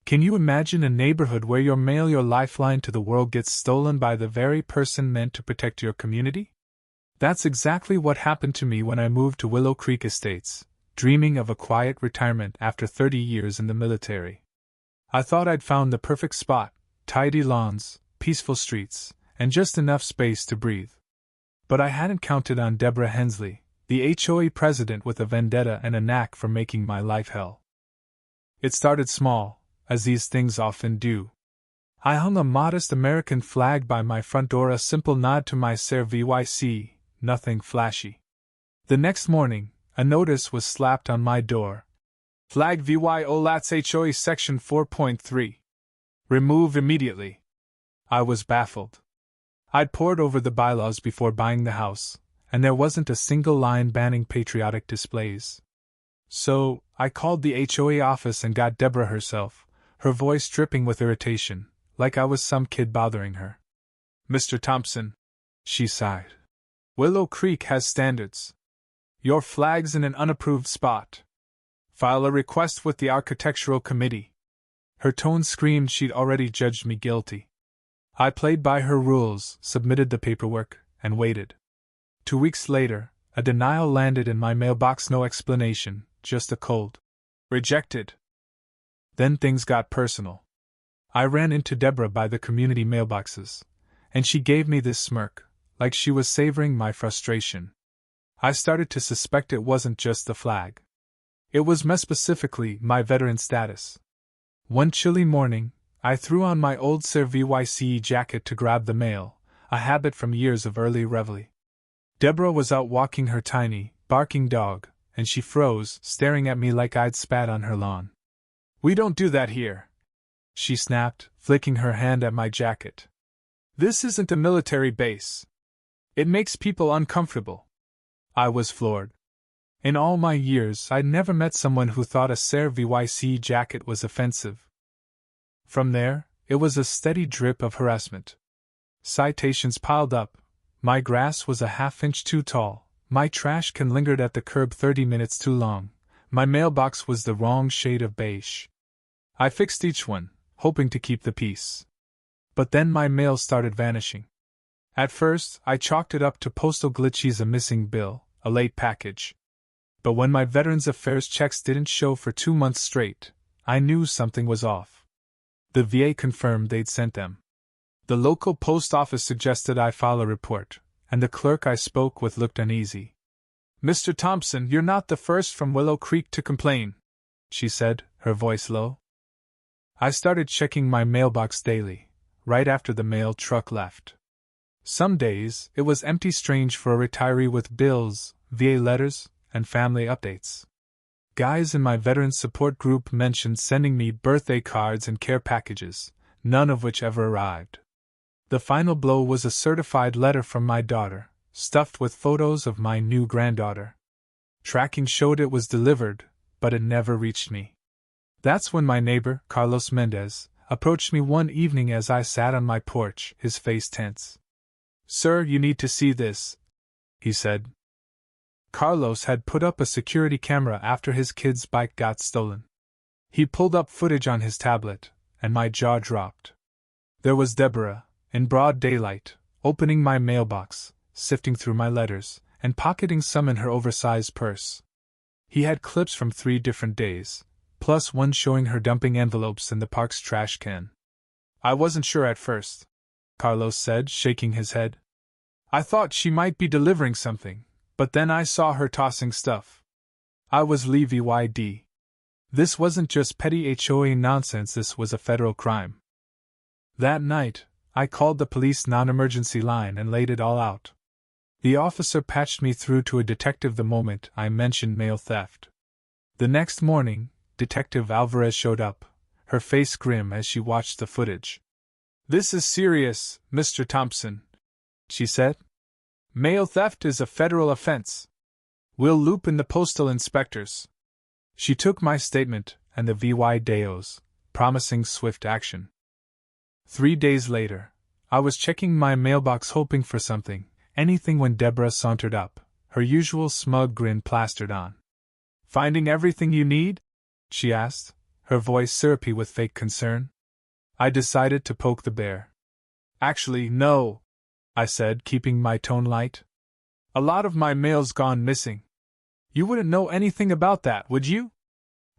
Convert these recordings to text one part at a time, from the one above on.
Can you imagine a neighborhood where your mail, your lifeline to the world, gets stolen by the very person meant to protect your community? That's exactly what happened to me when I moved to Willow Creek Estates, dreaming of a quiet retirement after 30 years in the military. I thought I'd found the perfect spot: tidy lawns, peaceful streets, and just enough space to breathe. But I hadn't counted on Deborah Hensley, the HOA president with a vendetta and a knack for making my life hell. It started small, as these things often do. I hung a modest American flag by my front door, a simple nod to my CRVYC, nothing flashy. The next morning, a notice was slapped on my door. Flag VYOLATS HOA Section 4.3. Remove immediately. I was baffled. I'd pored over the bylaws before buying the house, and there wasn't a single line banning patriotic displays. So, I called the HOA office and got Deborah herself, her voice dripping with irritation, like I was some kid bothering her. "Mr. Thompson," she sighed. "Willow Creek has standards. Your flag's in an unapproved spot. File a request with the Architectural Committee." Her tone screamed she'd already judged me guilty. I played by her rules, submitted the paperwork, and waited. 2 weeks later, a denial landed in my mailbox, no explanation, just a cold "rejected." Then things got personal. I ran into Deborah by the community mailboxes, and she gave me this smirk, like she was savoring my frustration. I started to suspect it wasn't just the flag. It was specifically my veteran status. One chilly morning, I threw on my old CRVYC jacket to grab the mail, a habit from years of early reveille. Deborah was out walking her tiny, barking dog, and she froze, staring at me like I'd spat on her lawn. "We don't do that here," she snapped, flicking her hand at my jacket. "This isn't a military base. It makes people uncomfortable." I was floored. In all my years, I'd never met someone who thought a CRVYC jacket was offensive. From there, it was a steady drip of harassment. Citations piled up. My grass was a half-inch too tall, my trash can lingered at the curb 30 minutes too long, my mailbox was the wrong shade of beige. I fixed each one, hoping to keep the peace. But then my mail started vanishing. At first, I chalked it up to postal glitches, a missing bill, a late package. But when my Veterans Affairs checks didn't show for 2 months straight, I knew something was off. The VA confirmed they'd sent them. The local post office suggested I file a report, and the clerk I spoke with looked uneasy. "Mr. Thompson, you're not the first from Willow Creek to complain," she said, her voice low. I started checking my mailbox daily, right after the mail truck left. Some days, it was empty, strange for a retiree, with bills, VA letters, and family updates. Guys in my veteran support group mentioned sending me birthday cards and care packages, none of which ever arrived. The final blow was a certified letter from my daughter, stuffed with photos of my new granddaughter. Tracking showed it was delivered, but it never reached me. That's when my neighbor, Carlos Mendez, approached me one evening as I sat on my porch, his face tense. "Sir, you need to see this," he said. Carlos had put up a security camera after his kid's bike got stolen. He pulled up footage on his tablet, and my jaw dropped. There was Deborah, in broad daylight, opening my mailbox, sifting through my letters, and pocketing some in her oversized purse. He had clips from 3 different days, plus one showing her dumping envelopes in the park's trash can. "I wasn't sure at first," Carlos said, shaking his head. "I thought she might be delivering something, but then I saw her tossing stuff. I was livid. This wasn't just petty HOA nonsense, this was a federal crime." That night, I called the police non-emergency line and laid it all out. The officer patched me through to a detective the moment I mentioned mail theft. The next morning, Detective Alvarez showed up, her face grim as she watched the footage. "This is serious, Mr. Thompson," she said. "Mail theft is a federal offense. We'll loop in the postal inspectors." She took my statement and the VYDO's, promising swift action. 3 days later, I was checking my mailbox hoping for something, anything, when Deborah sauntered up, her usual smug grin plastered on. "Finding everything you need?" she asked, her voice syrupy with fake concern. I decided to poke the bear. Actually, no, I said, keeping my tone light. A lot of my mail's gone missing. You wouldn't know anything about that, would you?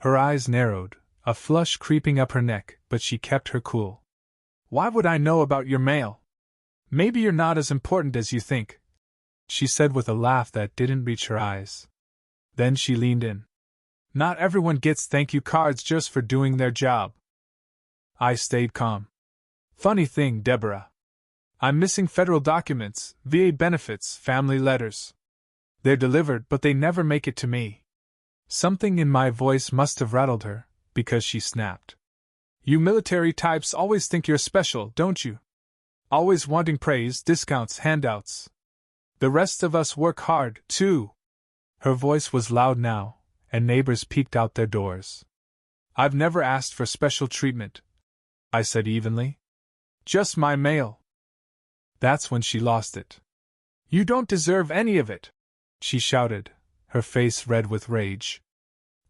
Her eyes narrowed, a flush creeping up her neck, but she kept her cool. Why would I know about your mail? Maybe you're not as important as you think, she said with a laugh that didn't reach her eyes. Then she leaned in. Not everyone gets thank you cards just for doing their job. I stayed calm. Funny thing, Deborah. I'm missing federal documents, VA benefits, family letters. They're delivered, but they never make it to me. Something in my voice must have rattled her, because she snapped. You military types always think you're special, don't you? Always wanting praise, discounts, handouts. The rest of us work hard, too. Her voice was loud now, and neighbors peeked out their doors. I've never asked for special treatment, I said evenly. Just my mail. That's when she lost it. You don't deserve any of it, she shouted, her face red with rage.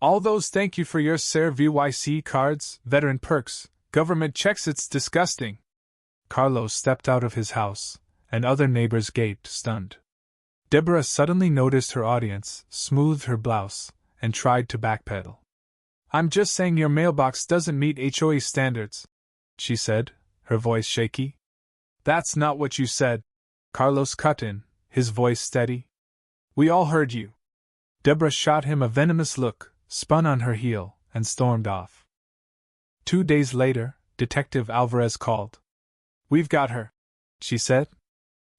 All those thank you for your Sir VYC cards, veteran perks, government checks, it's disgusting. Carlos stepped out of his house, and other neighbors gaped, stunned. Deborah suddenly noticed her audience, smoothed her blouse, and tried to backpedal. I'm just saying your mailbox doesn't meet HOA standards, she said, her voice shaky. That's not what you said, Carlos cut in, his voice steady. We all heard you. Deborah shot him a venomous look, spun on her heel, and stormed off. 2 days later, Detective Alvarez called. We've got her, she said.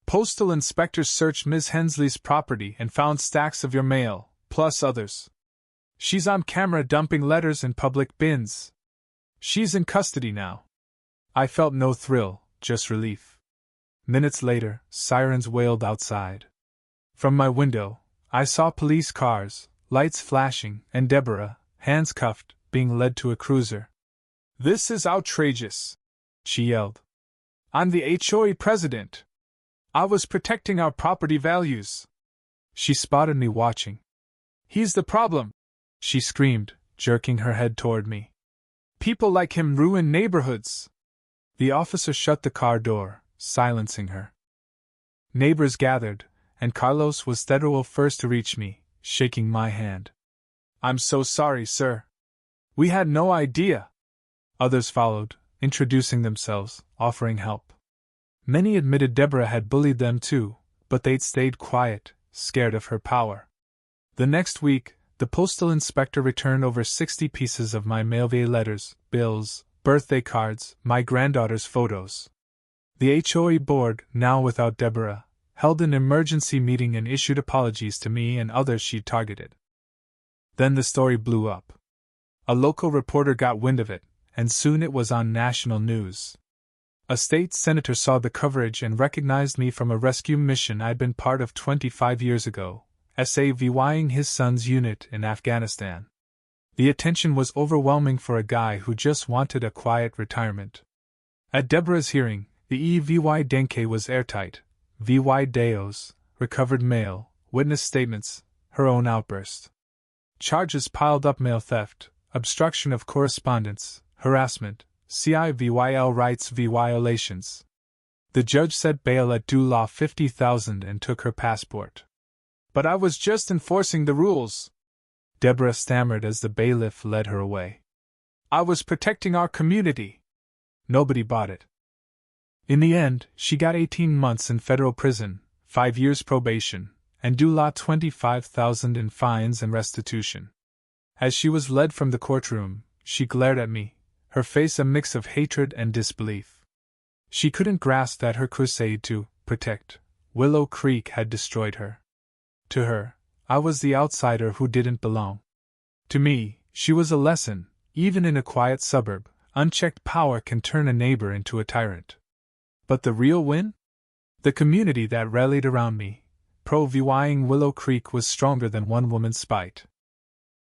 Postal inspectors searched Ms. Hensley's property and found stacks of your mail, plus others. She's on camera dumping letters in public bins. She's in custody now. I felt no thrill, just relief. Minutes later, sirens wailed outside. From my window, I saw police cars, lights flashing, and Deborah, hands cuffed, being led to a cruiser. This is outrageous, she yelled. I'm the HOA president. I was protecting our property values. She spotted me watching. He's the problem, she screamed, jerking her head toward me. People like him ruin neighborhoods. The officer shut the car door, silencing her. Neighbors gathered, and Carlos was the first to reach me, shaking my hand. I'm so sorry, sir. We had no idea. Others followed, introducing themselves, offering help. Many admitted Deborah had bullied them too, but they'd stayed quiet, scared of her power. The next week, the postal inspector returned over 60 pieces of my mail via letters, bills, birthday cards, my granddaughter's photos. The HOA board, now without Deborah, held an emergency meeting and issued apologies to me and others she'd targeted. Then the story blew up. A local reporter got wind of it, and soon it was on national news. A state senator saw the coverage and recognized me from a rescue mission I'd been part of 25 years ago, SAVYing his son's unit in Afghanistan. The attention was overwhelming for a guy who just wanted a quiet retirement. At Deborah's hearing, the EVY Denke was airtight. VY Deos, recovered mail, witness statements, her own outburst. Charges piled up: mail theft, obstruction of correspondence, harassment, CIVYL rights violations. The judge set bail at due law $50,000 and took her passport. But I was just enforcing the rules, Deborah stammered as the bailiff led her away. I was protecting our community. Nobody bought it. In the end, she got 18 months in federal prison, 5 years probation, and due law $25,000 in fines and restitution. As she was led from the courtroom, she glared at me, her face a mix of hatred and disbelief. She couldn't grasp that her crusade to protect Willow Creek had destroyed her. To her, I was the outsider who didn't belong. To me, she was a lesson. Even in a quiet suburb, unchecked power can turn a neighbor into a tyrant. But the real win? The community that rallied around me, pro-VYing Willow Creek, was stronger than one woman's spite.